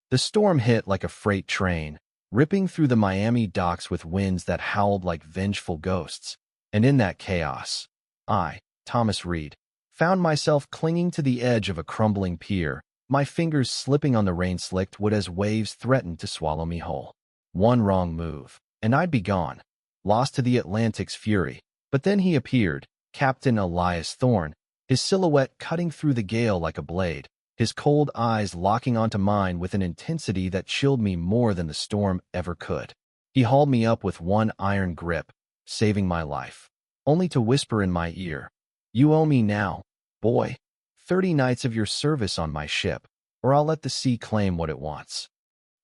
The storm hit like a freight train, ripping through the Miami docks with winds that howled like vengeful ghosts. And in that chaos, I, Thomas Reed, found myself clinging to the edge of a crumbling pier, my fingers slipping on the rain-slicked wood as waves threatened to swallow me whole. One wrong move, and I'd be gone, lost to the Atlantic's fury. But then he appeared, Captain Elias Thorne, his silhouette cutting through the gale like a blade, his cold eyes locking onto mine with an intensity that chilled me more than the storm ever could. He hauled me up with one iron grip, saving my life, only to whisper in my ear, "You owe me now, boy. 30 nights of your service on my ship, or I'll let the sea claim what it wants."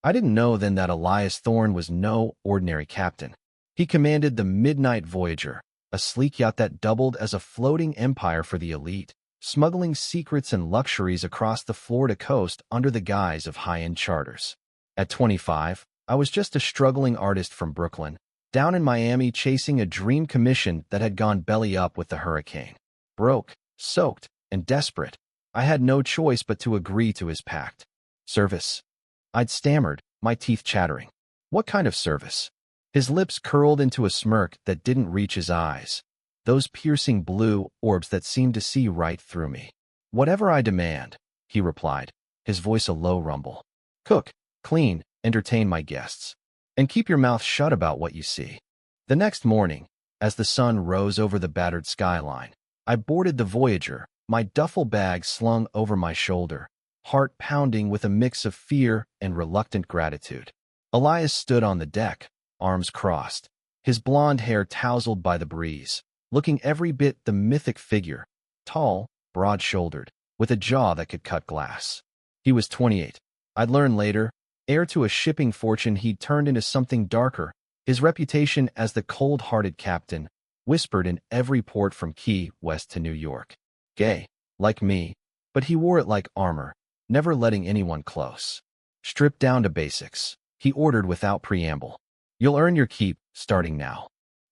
I didn't know then that Elias Thorne was no ordinary captain. He commanded the Midnight Voyager, a sleek yacht that doubled as a floating empire for the elite, smuggling secrets and luxuries across the Florida coast under the guise of high-end charters. At 25, I was just a struggling artist from Brooklyn, down in Miami chasing a dream commission that had gone belly up with the hurricane. Broke, soaked, and desperate, I had no choice but to agree to his pact. Service? I'd stammered, my teeth chattering. What kind of service? His lips curled into a smirk that didn't reach his eyes, those piercing blue orbs that seemed to see right through me. "Whatever I demand," he replied, his voice a low rumble. "Cook, clean, entertain my guests, and keep your mouth shut about what you see." The next morning, as the sun rose over the battered skyline, I boarded the Voyager, my duffel bag slung over my shoulder, heart pounding with a mix of fear and reluctant gratitude. Elias stood on the deck, arms crossed, his blonde hair tousled by the breeze, looking every bit the mythic figure, tall, broad-shouldered, with a jaw that could cut glass. He was 28. I'd learn later, heir to a shipping fortune he'd turned into something darker, his reputation as the cold-hearted captain, whispered in every port from Key West to New York. Gay, like me, but he wore it like armor, never letting anyone close. "Stripped down to basics," he ordered without preamble. "You'll earn your keep, starting now."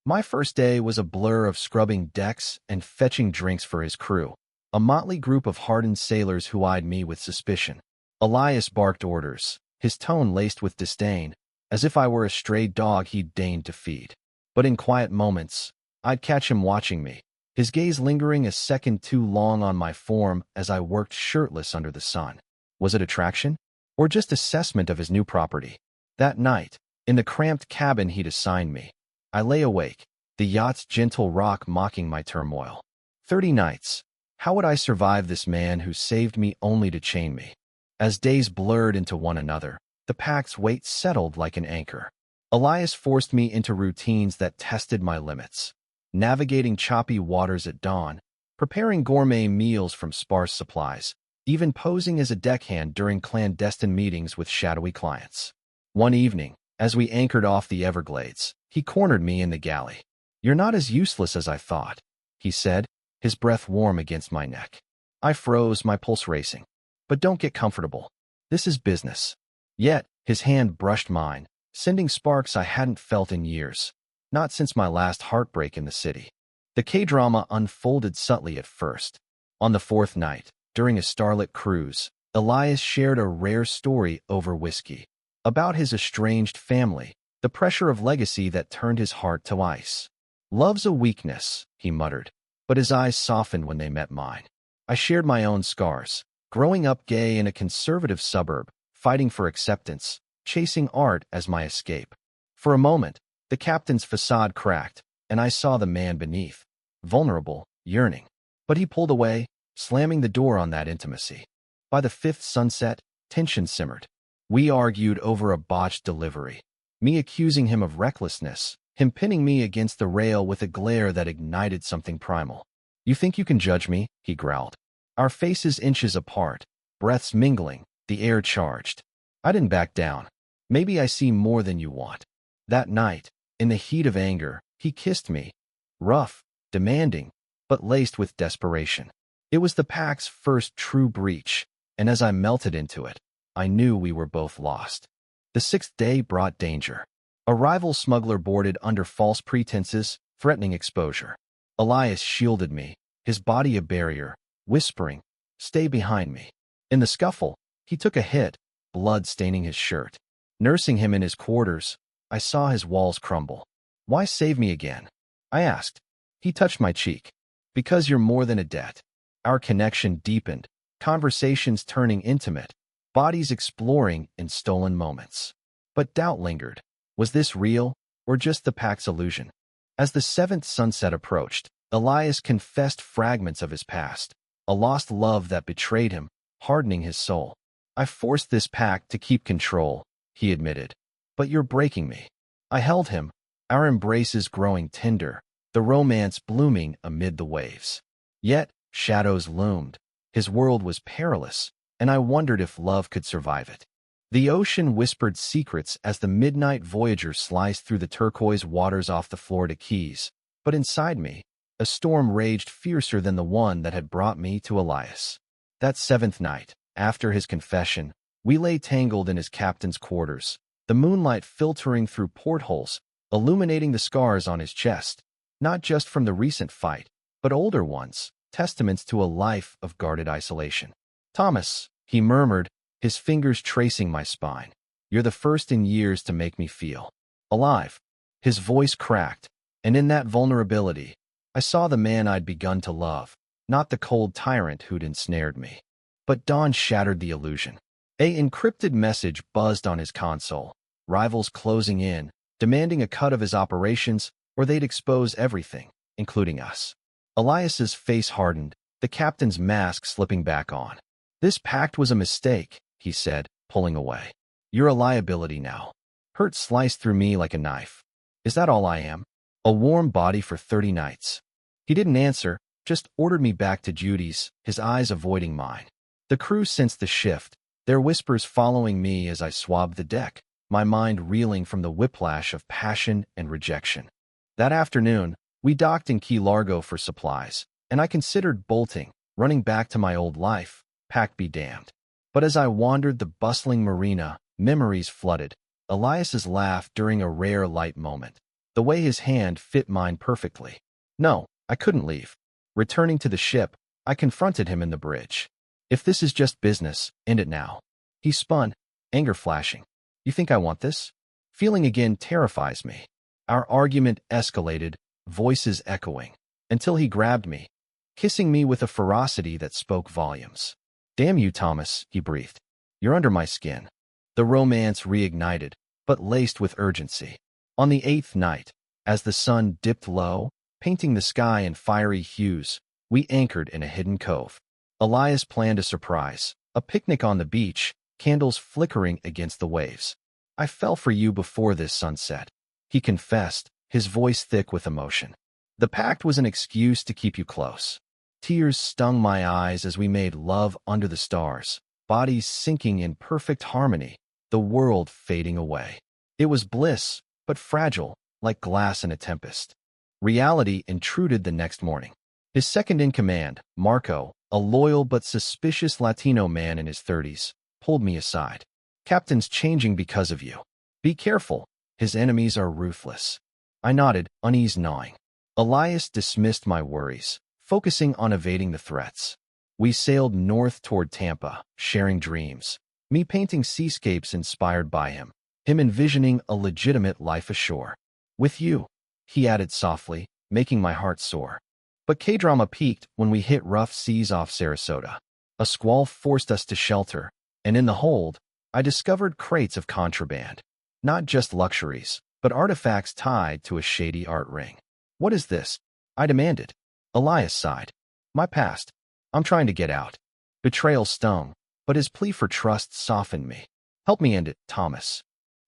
My first day was a blur of scrubbing decks and fetching drinks for his crew, a motley group of hardened sailors who eyed me with suspicion. Elias barked orders, his tone laced with disdain, as if I were a stray dog he'd deigned to feed. But in quiet moments, I'd catch him watching me, his gaze lingering a second too long on my form as I worked shirtless under the sun. Was it attraction? Or just assessment of his new property? That night, in the cramped cabin he'd assigned me, I lay awake, the yacht's gentle rock mocking my turmoil. 30 nights. How would I survive this man who saved me only to chain me? As days blurred into one another, the Pact's weight settled like an anchor. Elias forced me into routines that tested my limits. Navigating choppy waters at dawn, preparing gourmet meals from sparse supplies, even posing as a deckhand during clandestine meetings with shadowy clients. One evening, as we anchored off the Everglades, he cornered me in the galley. "You're not as useless as I thought," he said, his breath warm against my neck. I froze, my pulse racing. "But don't get comfortable. This is business." Yet, his hand brushed mine, sending sparks I hadn't felt in years, not since my last heartbreak in the city. The K-drama unfolded subtly at first. On the fourth night, during a starlit cruise, Elias shared a rare story over whiskey, about his estranged family, the pressure of legacy that turned his heart to ice. "Love's a weakness," he muttered, but his eyes softened when they met mine. I shared my own scars, growing up gay in a conservative suburb, fighting for acceptance, chasing art as my escape. For a moment, the captain's facade cracked, and I saw the man beneath, vulnerable, yearning. But he pulled away, slamming the door on that intimacy. By the fifth sunset, tension simmered. We argued over a botched delivery, me accusing him of recklessness, him pinning me against the rail with a glare that ignited something primal. "You think you can judge me?" he growled. Our faces inches apart, breaths mingling, the air charged. I didn't back down. "Maybe I see more than you want." That night, in the heat of anger, he kissed me, rough, demanding, but laced with desperation. It was the Pact's first true breach, and as I melted into it, I knew we were both lost. The sixth day brought danger. A rival smuggler boarded under false pretenses, threatening exposure. Elias shielded me, his body a barrier, whispering, "Stay behind me." In the scuffle, he took a hit, blood staining his shirt. Nursing him in his quarters, I saw his walls crumble. "Why save me again?" I asked. He touched my cheek. "Because you're more than a debt." Our connection deepened, conversations turning intimate, bodies exploring in stolen moments. But doubt lingered. Was this real, or just the Pact's illusion? As the seventh sunset approached, Elias confessed fragments of his past, a lost love that betrayed him, hardening his soul. "I forced this pact to keep control," he admitted. "But you're breaking me." I held him, our embraces growing tender, the romance blooming amid the waves. Yet, shadows loomed. His world was perilous, and I wondered if love could survive it. The ocean whispered secrets as the midnight voyager sliced through the turquoise waters off the Florida Keys, but inside me, a storm raged fiercer than the one that had brought me to Elias. That seventh night, after his confession, we lay tangled in his captain's quarters, the moonlight filtering through portholes, illuminating the scars on his chest, not just from the recent fight, but older ones, testaments to a life of guarded isolation. "Thomas," he murmured, his fingers tracing my spine. "You're the first in years to make me feel alive." His voice cracked, and in that vulnerability, I saw the man I'd begun to love, not the cold tyrant who'd ensnared me. But dawn shattered the illusion. An encrypted message buzzed on his console, rivals closing in, demanding a cut of his operations, or they'd expose everything, including us. Elias's face hardened, the captain's mask slipping back on. "This pact was a mistake," he said, pulling away. "You're a liability now." Hurt sliced through me like a knife. "Is that all I am? A warm body for 30 nights. He didn't answer, just ordered me back to Judy's, his eyes avoiding mine. The crew sensed the shift, their whispers following me as I swabbed the deck, my mind reeling from the whiplash of passion and rejection. That afternoon, we docked in Key Largo for supplies, and I considered bolting, running back to my old life, Pact be damned. But as I wandered the bustling marina, memories flooded. Elias's laugh during a rare light moment, the way his hand fit mine perfectly. No, I couldn't leave. Returning to the ship, I confronted him in the bridge. "If this is just business, end it now." He spun, anger flashing. "You think I want this?" Feeling again terrifies me. Our argument escalated, voices echoing, until he grabbed me, kissing me with a ferocity that spoke volumes. "Damn you, Thomas," he breathed. "You're under my skin." The romance reignited, but laced with urgency. On the 8th night, as the sun dipped low, painting the sky in fiery hues, we anchored in a hidden cove. Elias planned a surprise, a picnic on the beach, candles flickering against the waves. "I fell for you before this sunset," he confessed, his voice thick with emotion. "The pact was an excuse to keep you close." Tears stung my eyes as we made love under the stars, bodies sinking in perfect harmony, the world fading away. It was bliss, but fragile, like glass in a tempest. Reality intruded the next morning. His second-in-command, Marco, a loyal but suspicious Latino man in his 30s, pulled me aside. "Captain's changing because of you. Be careful, his enemies are ruthless." I nodded, unease gnawing. Elias dismissed my worries, focusing on evading the threats. We sailed north toward Tampa, sharing dreams, me painting seascapes inspired by him envisioning a legitimate life ashore. "With you," he added softly, making my heart soar. But K-drama peaked when we hit rough seas off Sarasota. A squall forced us to shelter, and in the hold, I discovered crates of contraband. Not just luxuries, but artifacts tied to a shady art ring. "What is this?" I demanded. Elias sighed. "My past. I'm trying to get out." Betrayal stung, but his plea for trust softened me. "Help me end it, Thomas."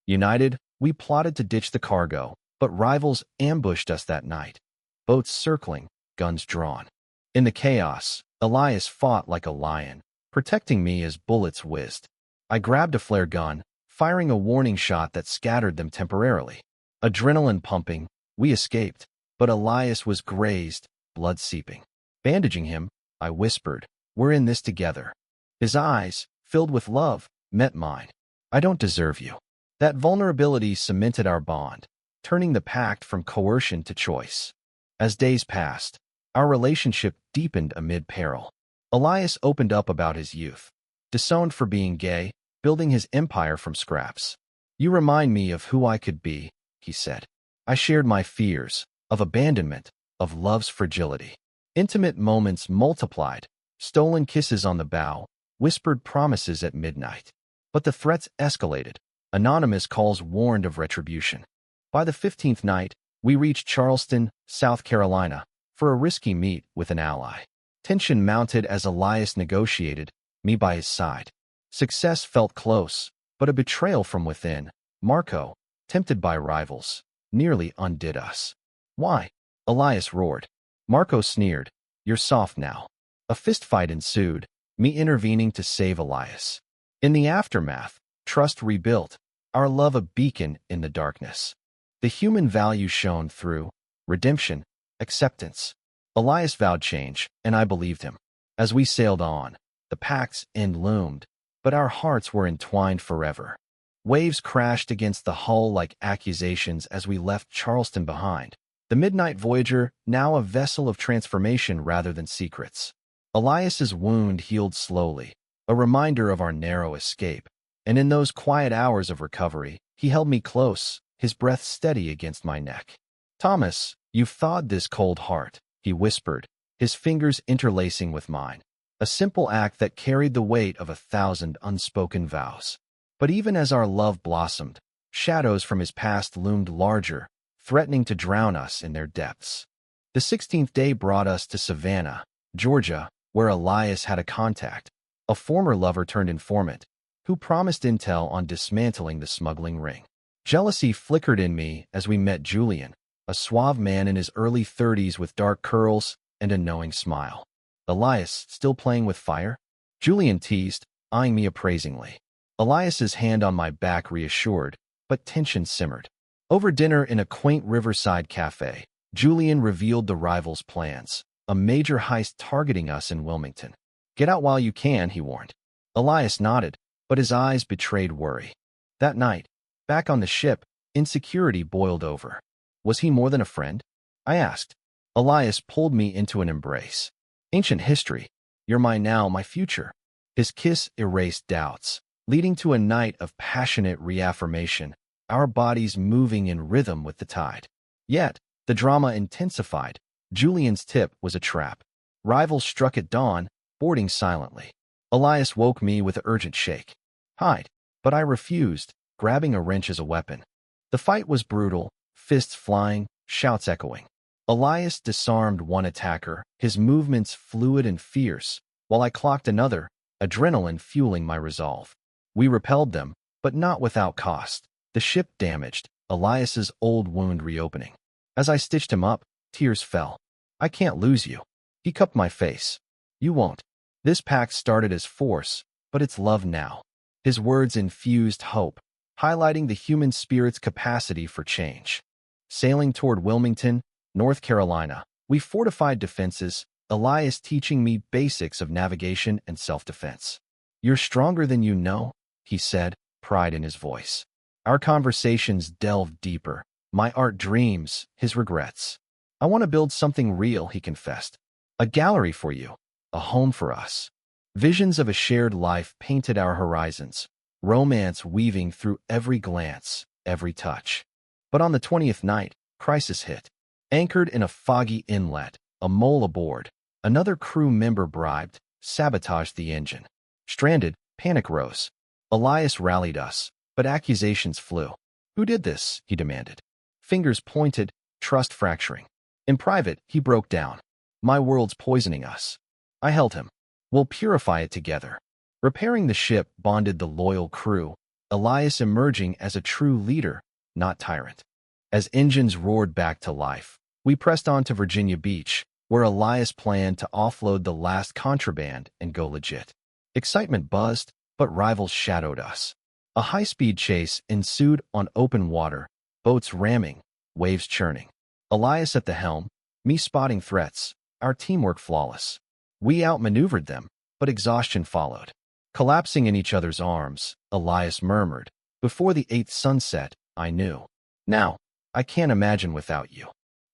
United, we plotted to ditch the cargo, but rivals ambushed us that night. Boats circling, guns drawn. In the chaos, Elias fought like a lion, protecting me as bullets whizzed. I grabbed a flare gun, firing a warning shot that scattered them temporarily. Adrenaline pumping, we escaped, but Elias was grazed, blood seeping. Bandaging him, I whispered, "We're in this together." His eyes, filled with love, met mine. "I don't deserve you." That vulnerability cemented our bond, turning the pact from coercion to choice. As days passed, our relationship deepened amid peril. Elias opened up about his youth. Disowned for being gay, building his empire from scraps. You remind me of who I could be, he said. I shared my fears, of abandonment, of love's fragility. Intimate moments multiplied, stolen kisses on the bow, whispered promises at midnight. But the threats escalated. Anonymous calls warned of retribution. By the 15th night, we reached Charleston, South Carolina, for a risky meet with an ally. Tension mounted as Elias negotiated, me by his side. Success felt close, but a betrayal from within, Marco, tempted by rivals, nearly undid us. Why? Elias roared. Marco sneered. You're soft now. A fistfight ensued, me intervening to save Elias. In the aftermath, trust rebuilt, our love a beacon in the darkness. The human value shone through, redemption, acceptance. Elias vowed change, and I believed him. As we sailed on, the Pact's end loomed, but our hearts were entwined forever. Waves crashed against the hull like accusations as we left Charleston behind. The Midnight Voyager, now a vessel of transformation rather than secrets. Elias's wound healed slowly, a reminder of our narrow escape. And in those quiet hours of recovery, he held me close, his breath steady against my neck. Thomas, you've thawed this cold heart, he whispered, his fingers interlacing with mine. A simple act that carried the weight of 1,000 unspoken vows. But even as our love blossomed, shadows from his past loomed larger, threatening to drown us in their depths. The 16th day brought us to Savannah, Georgia, where Elias had a contact, a former lover turned informant, who promised intel on dismantling the smuggling ring. Jealousy flickered in me as we met Julian, a suave man in his early 30s with dark curls and a knowing smile. Elias, still playing with fire? Julian teased, eyeing me appraisingly. Elias's hand on my back reassured, but tension simmered. Over dinner in a quaint riverside cafe, Julian revealed the rivals' plans, a major heist targeting us in Wilmington. Get out while you can, he warned. Elias nodded, but his eyes betrayed worry. That night, back on the ship, insecurity boiled over. Was he more than a friend? I asked. Elias pulled me into an embrace. Ancient history. You're my now, my future. His kiss erased doubts, leading to a night of passionate reaffirmation, our bodies moving in rhythm with the tide. Yet, the drama intensified. Julian's tip was a trap. Rivals struck at dawn, boarding silently. Elias woke me with an urgent shake. Hide. But I refused, grabbing a wrench as a weapon. The fight was brutal, fists flying, shouts echoing. Elias disarmed one attacker, his movements fluid and fierce, while I clocked another, adrenaline fueling my resolve. We repelled them, but not without cost. The ship damaged, Elias's old wound reopening. As I stitched him up, tears fell. I can't lose you. He cupped my face. You won't. This pact started as force, but it's love now. His words infused hope, highlighting the human spirit's capacity for change. Sailing toward Wilmington, North Carolina, we fortified defenses, Elias teaching me basics of navigation and self-defense. You're stronger than you know, he said, pride in his voice. Our conversations delved deeper, my art dreams, his regrets. I want to build something real, he confessed. A gallery for you, a home for us. Visions of a shared life painted our horizons, romance weaving through every glance, every touch. But on the 20th night, crisis hit. Anchored in a foggy inlet, a mole aboard, another crew member bribed, sabotaged the engine. Stranded, panic rose. Elias rallied us, but accusations flew. Who did this? He demanded. Fingers pointed, trust fracturing. In private, he broke down. My world's poisoning us. I held him. We'll purify it together. Repairing the ship bonded the loyal crew, Elias emerging as a true leader, not tyrant. As engines roared back to life, we pressed on to Virginia Beach, where Elias planned to offload the last contraband and go legit. Excitement buzzed, but rivals shadowed us. A high-speed chase ensued on open water, boats ramming, waves churning. Elias at the helm, me spotting threats, our teamwork flawless. We outmaneuvered them, but exhaustion followed. Collapsing in each other's arms, Elias murmured. Before the 8th sunset, I knew. Now, I can't imagine without you.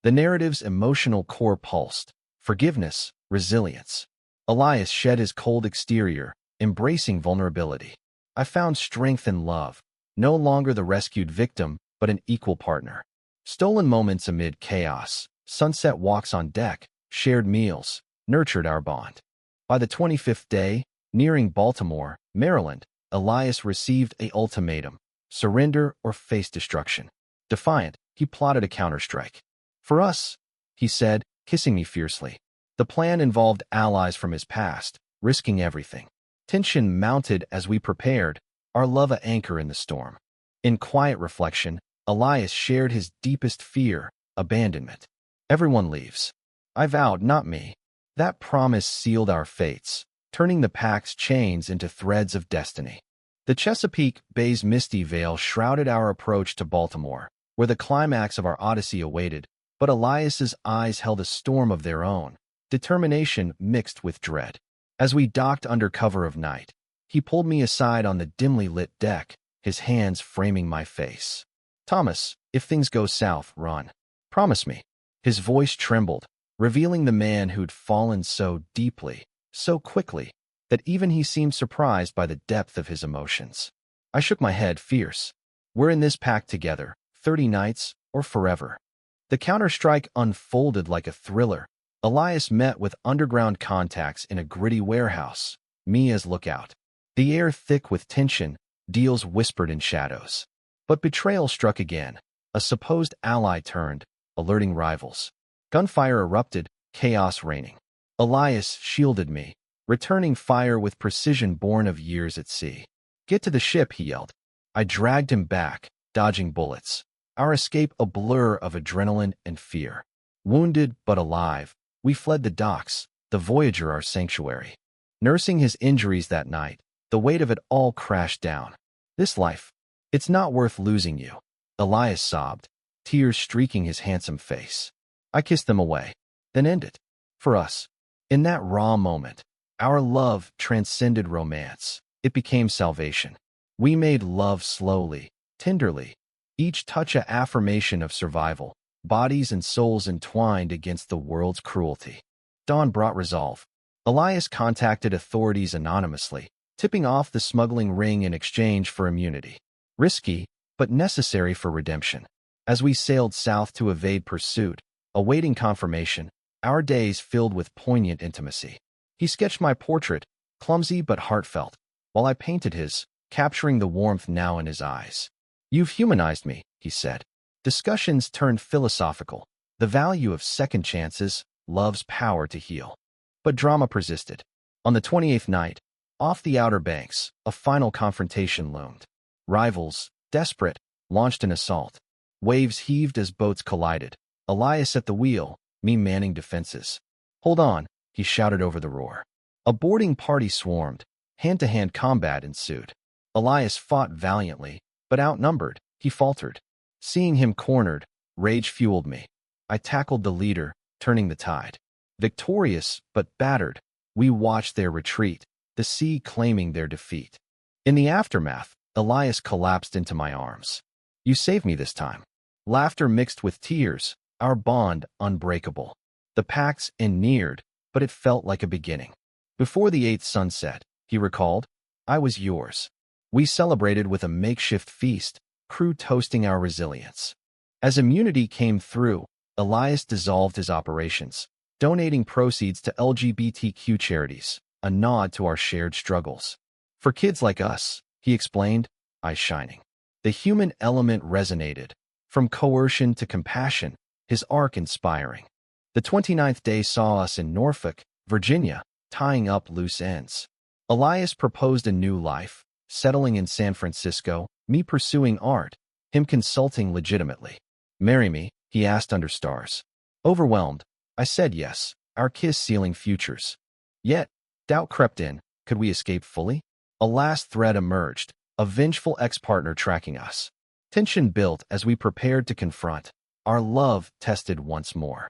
The narrative's emotional core pulsed. Forgiveness, resilience. Elias shed his cold exterior, embracing vulnerability. I found strength in love, no longer the rescued victim, but an equal partner. Stolen moments amid chaos, sunset walks on deck, shared meals, nurtured our bond. By the 25th day, nearing Baltimore, Maryland, Elias received an ultimatum: surrender or face destruction. Defiant, he plotted a counterstrike. For us, he said, kissing me fiercely. The plan involved allies from his past, risking everything. Tension mounted as we prepared, our love an anchor in the storm. In quiet reflection, Elias shared his deepest fear: abandonment. Everyone leaves. I vowed, not me. That promise sealed our fates, turning the Pact's chains into threads of destiny. The Chesapeake Bay's misty veil shrouded our approach to Baltimore, where the climax of our odyssey awaited, but Elias's eyes held a storm of their own, determination mixed with dread. As we docked under cover of night, he pulled me aside on the dimly lit deck, his hands framing my face. Thomas, if things go south, run. Promise me. His voice trembled, revealing the man who'd fallen so deeply, so quickly, that even he seemed surprised by the depth of his emotions. I shook my head, fierce. We're in this pact together, 30 nights or forever. The counterstrike unfolded like a thriller. Elias met with underground contacts in a gritty warehouse, me as lookout. The air thick with tension, deals whispered in shadows. But betrayal struck again. A supposed ally turned, alerting rivals. Gunfire erupted, chaos reigning. Elias shielded me, returning fire with precision born of years at sea. Get to the ship, he yelled. I dragged him back, dodging bullets, our escape a blur of adrenaline and fear. Wounded but alive, we fled the docks, the Voyager our sanctuary. Nursing his injuries that night, the weight of it all crashed down. This life, it's not worth losing you. Elias sobbed, tears streaking his handsome face. I kissed them away, then ended. For us, in that raw moment, our love transcended romance. It became salvation. We made love slowly, tenderly, each touch an affirmation of survival, bodies and souls entwined against the world's cruelty. Dawn brought resolve. Elias contacted authorities anonymously, tipping off the smuggling ring in exchange for immunity. Risky, but necessary for redemption. As we sailed south to evade pursuit, awaiting confirmation, our days filled with poignant intimacy. He sketched my portrait, clumsy but heartfelt, while I painted his, capturing the warmth now in his eyes. You've humanized me, he said. Discussions turned philosophical, the value of second chances, love's power to heal. But drama persisted. On the 28th night, off the Outer Banks, a final confrontation loomed. Rivals, desperate, launched an assault. Waves heaved as boats collided. Elias at the wheel, me manning defenses. Hold on, he shouted over the roar. A boarding party swarmed. Hand-to-hand combat ensued. Elias fought valiantly, but outnumbered, he faltered. Seeing him cornered, rage fueled me. I tackled the leader, turning the tide. Victorious, but battered, we watched their retreat, the sea claiming their defeat. In the aftermath, Elias collapsed into my arms. You saved me this time. Laughter mixed with tears, our bond unbreakable. The Pact's end neared, but it felt like a beginning. Before the 8th sunset, he recalled, I was yours. We celebrated with a makeshift feast, crew toasting our resilience. As immunity came through, Elias dissolved his operations, donating proceeds to LGBTQ charities, a nod to our shared struggles. For kids like us, he explained, eyes shining. The human element resonated. From coercion to compassion, his arc inspiring. The 29th day saw us in Norfolk, Virginia, tying up loose ends. Elias proposed a new life, settling in San Francisco, me pursuing art, him consulting legitimately. Marry me, he asked under stars. Overwhelmed, I said yes, our kiss sealing futures. Yet, doubt crept in, could we escape fully? A last threat emerged, a vengeful ex-partner tracking us. Tension built as we prepared to confront. Our love tested once more.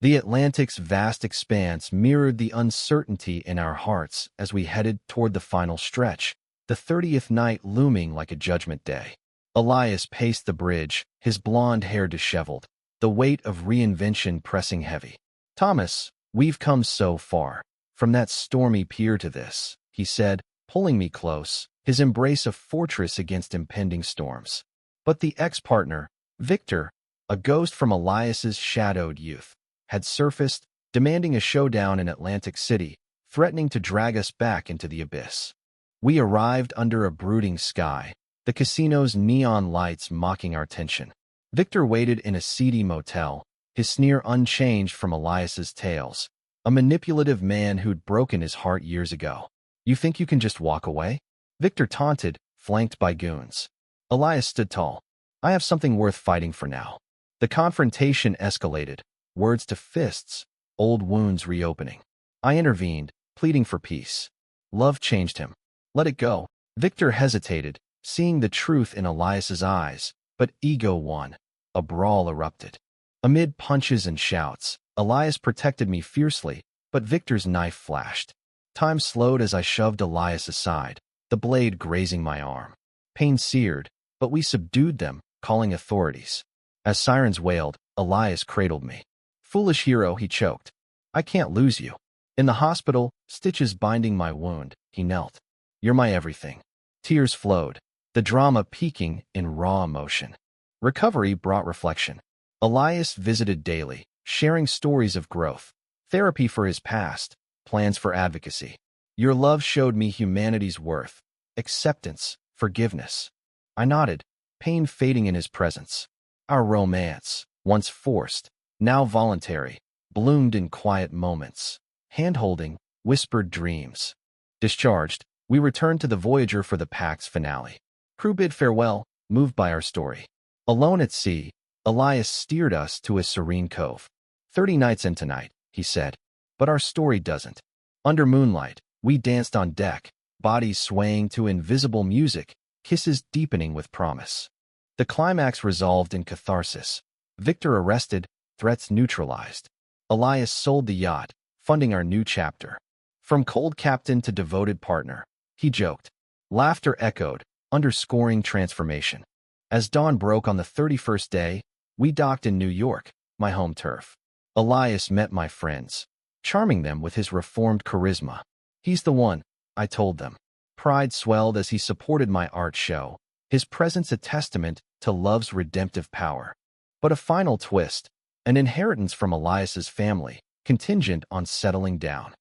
The Atlantic's vast expanse mirrored the uncertainty in our hearts as we headed toward the final stretch, the 30th night looming like a judgment day. Elias paced the bridge, his blonde hair disheveled, the weight of reinvention pressing heavy. Thomas, we've come so far, from that stormy pier to this, he said, pulling me close, his embrace a fortress against impending storms. But the ex-partner, Victor, a ghost from Elias's shadowed youth, had surfaced, demanding a showdown in Atlantic City, threatening to drag us back into the abyss. We arrived under a brooding sky, the casino's neon lights mocking our tension. Victor waited in a seedy motel, his sneer unchanged from Elias's tales, a manipulative man who'd broken his heart years ago. You think you can just walk away? Victor taunted, flanked by goons. Elias stood tall. I have something worth fighting for now. The confrontation escalated, words to fists, old wounds reopening. I intervened, pleading for peace. Love changed him. Let it go. Victor hesitated, seeing the truth in Elias's eyes, but ego won. A brawl erupted. Amid punches and shouts, Elias protected me fiercely, but Victor's knife flashed. Time slowed as I shoved Elias aside, the blade grazing my arm. Pain seared, but we subdued them, calling authorities. As sirens wailed, Elias cradled me. Foolish hero, he choked. I can't lose you. In the hospital, stitches binding my wound, he knelt. You're my everything. Tears flowed, the drama peaking in raw emotion. Recovery brought reflection. Elias visited daily, sharing stories of growth, therapy for his past, plans for advocacy. Your love showed me humanity's worth, acceptance, forgiveness. I nodded, pain fading in his presence. Our romance, once forced, now voluntary, bloomed in quiet moments. Hand-holding, whispered dreams. Discharged, we returned to the Voyager for the Pact's finale. Crew bid farewell, moved by our story. Alone at sea, Elias steered us to a serene cove. 30 nights in tonight, he said. But our story doesn't. Under moonlight, we danced on deck, bodies swaying to invisible music, kisses deepening with promise. The climax resolved in catharsis. Victor arrested, threats neutralized. Elias sold the yacht, funding our new chapter. From cold captain to devoted partner, he joked. Laughter echoed, underscoring transformation. As dawn broke on the 31st day, we docked in New York, my home turf. Elias met my friends, charming them with his reformed charisma. He's the one, I told them. Pride swelled as he supported my art show, his presence a testament to love's redemptive power. But a final twist, an inheritance from Elias's family, contingent on settling down.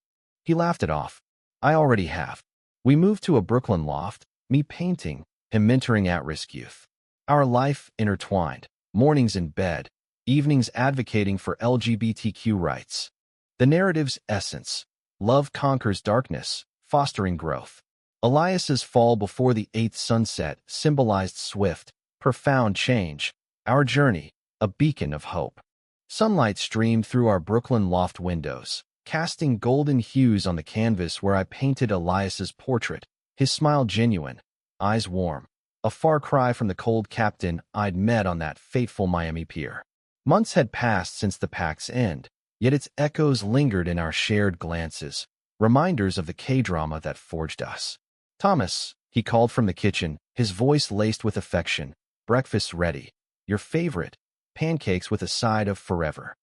He laughed it off. I already have. We moved to a Brooklyn loft, me painting, him mentoring at-risk youth. Our life intertwined, mornings in bed, evenings advocating for LGBTQ rights. The narrative's essence, love conquers darkness, fostering growth. Elias's fall before the eighth sunset symbolized swift, profound change, our journey, a beacon of hope. Sunlight streamed through our Brooklyn loft windows, casting golden hues on the canvas where I painted Elias's portrait, his smile genuine, eyes warm, a far cry from the cold captain I'd met on that fateful Miami pier. Months had passed since the Pact's end, yet its echoes lingered in our shared glances, reminders of the K-drama that forged us. Thomas, he called from the kitchen, his voice laced with affection. Breakfast's ready. Your favorite. Pancakes with a side of forever.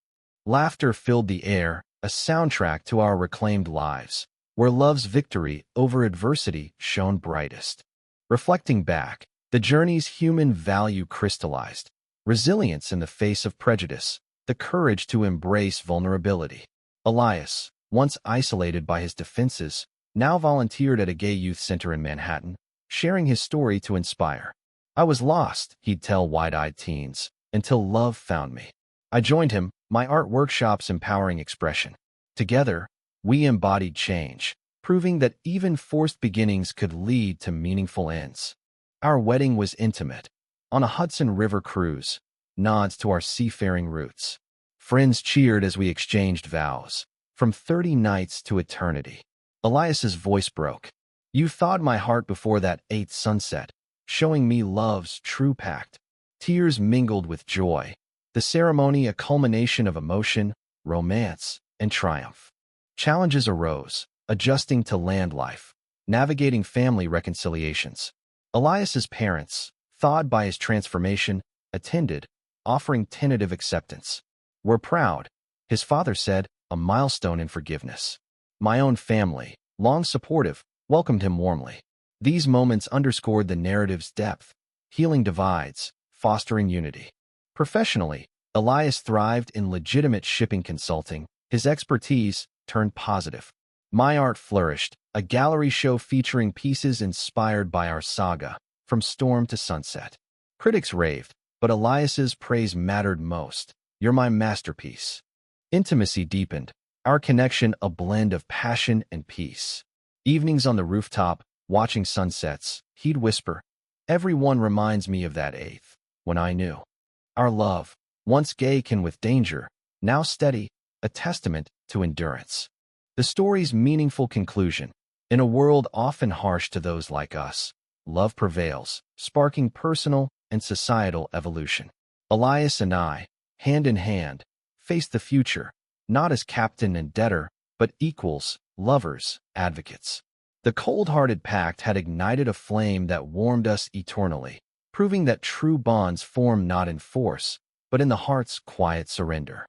Laughter filled the air, a soundtrack to our reclaimed lives, where love's victory over adversity shone brightest. Reflecting back, the journey's human value crystallized. Resilience in the face of prejudice, the courage to embrace vulnerability. Elias, once isolated by his defenses, now volunteered at a gay youth center in Manhattan, sharing his story to inspire. I was lost, he'd tell wide-eyed teens, until love found me. I joined him, my art workshops empowering expression. Together, we embodied change, proving that even forced beginnings could lead to meaningful ends. Our wedding was intimate, on a Hudson River cruise, nods to our seafaring roots. Friends cheered as we exchanged vows, from 30 nights to eternity. Elias's voice broke. You thawed my heart before that eighth sunset, showing me love's true pact. Tears mingled with joy, the ceremony a culmination of emotion, romance, and triumph. Challenges arose, adjusting to land life, navigating family reconciliations. Elias's parents, thawed by his transformation, attended, offering tentative acceptance. We're proud, his father said, a milestone in forgiveness. My own family, long supportive, welcomed him warmly. These moments underscored the narrative's depth, healing divides, fostering unity. Professionally, Elias thrived in legitimate shipping consulting. His expertise turned positive. My Art flourished, a gallery show featuring pieces inspired by our saga, from storm to sunset. Critics raved, but Elias's praise mattered most. You're my masterpiece. Intimacy deepened, our connection a blend of passion and peace. Evenings on the rooftop, watching sunsets, he'd whisper, "Everyone reminds me of that 8th, when I knew." Our love, once gay can with danger, now steady, a testament to endurance. The story's meaningful conclusion. In a world often harsh to those like us, love prevails, sparking personal and societal evolution. Elias and I, hand in hand, face the future, not as captain and debtor, but equals, lovers, advocates. The cold-hearted pact had ignited a flame that warmed us eternally, proving that true bonds form not in force, but in the heart's quiet surrender.